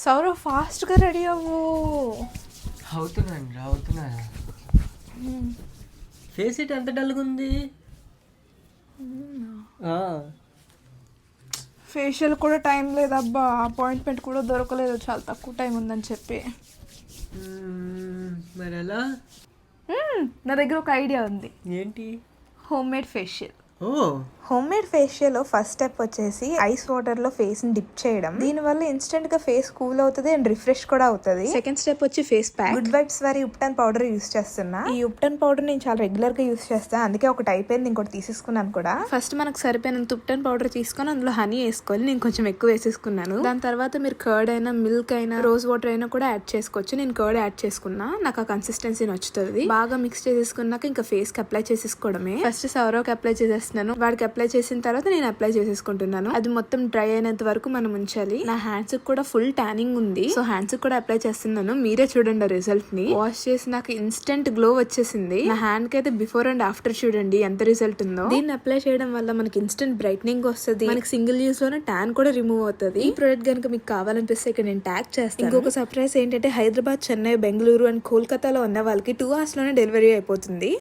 సౌరవ్ ఫాస్ట్గా రెడీ అవ్వు. అవుతున్నా. ఫేస్ ఇట్ ఎంత డల్గా ఉంది. ఫేషియల్ కూడా టైం లేదబ్బా, అపాయింట్మెంట్ కూడా దొరకలేదు, చాలా తక్కువ టైం ఉందని చెప్పి. మరి ఎలా? నా దగ్గర ఒక ఐడియా ఉంది. ఏంటి? Home made facial. Home made facial లో ఫస్ట్ స్టెప్ వచ్చేసి ఐస్ వాటర్ లో ఫేస్ ని డిప్ చేయడం. దీని వల్ల ఇన్స్టెంట్ గా ఫేస్ కూల్ అవుతుంది అండ్ రిఫ్రెష్ కూడా అవుతుంది. సెకండ్ స్టెప్ వచ్చి ఫేస్ ప్యాక్. గుడ్ వైబ్స్ వారి ఉప్టన్ పౌడర్ యూస్ చేస్తున్నా. ఈ ఉప్టన్ పౌడర్ నేను చాలా రెగ్యులర్ గా యూస్ చేస్తాను, అందుకే ఒకటి అయిపోయింది, ఇంకోటి తీసేసుకున్నాను కూడా. ఫస్ట్ మనకు సరిపోయినంత ఉప్టన్ పౌడర్ తీసుకొని అందులో హనీ వేసుకోవాలి. నేను కొంచెం ఎక్కువ వేసేసుకున్నాను. దాని తర్వాత మీరు కర్డ్ అయినా మిల్క్ అయినా రోజ్ వాటర్ అయినా కూడా యాడ్ చేసుకోవచ్చు. నేను కర్డ్ యాడ్ చేసుకున్నా, నాకు ఆ కన్సిస్టెన్సీ నచ్చుతుంది. బాగా మిక్స్ చేసేసుకున్నాక ఇంకా ఫేస్ కి అప్లై చేసేసుకోవడమే. ఫస్ట్ సౌరవ్కి అప్లై చేసేస్తున్నాను, వాడికి అప్లై చేసిన తర్వాత నేను అప్లై చేసేసుకుంటున్నాను. అది మొత్తం డ్రై అయినంత వరకు మనం ఉంచాలి. నా హ్యాండ్స్ కూడా ఫుల్ ట్యానింగ్ ఉంది, సో హ్యాండ్స్ కూడా అప్లై చేస్తున్నాను. మీరే చూడండి రిజల్ట్ ని. వాష్ చేసి నాకు ఇన్స్టెంట్ గ్లో వచ్చేసింది. నా హ్యాండ్ కి అయితే బిఫోర్ అండ్ ఆఫ్టర్ చూడండి ఎంత రిజల్ట్ ఉందో. దీన్ని అప్లై చేయడం వల్ల మనకి ఇన్స్టెంట్ బ్రైట్నింగ్ వస్తుంది, మనకి సింగిల్ యూస్ లోనే ట్యాన్ కూడా రిమూవ్ అవుతుంది. ఈ ప్రోడక్ట్ కనుక మీకు కావాలనిపిస్తే ఇక్కడ నేను ట్యాగ్ చేస్తాను. ఇంకొక సర్ప్రైజ్ ఏంటంటే హైదరాబాద్, చెన్నై, బెంగళూరు అండ్ కోల్కతాలో ఉన్న వాళ్ళకి 2 hours లోనే డెలివరీ అయిపోతుంది.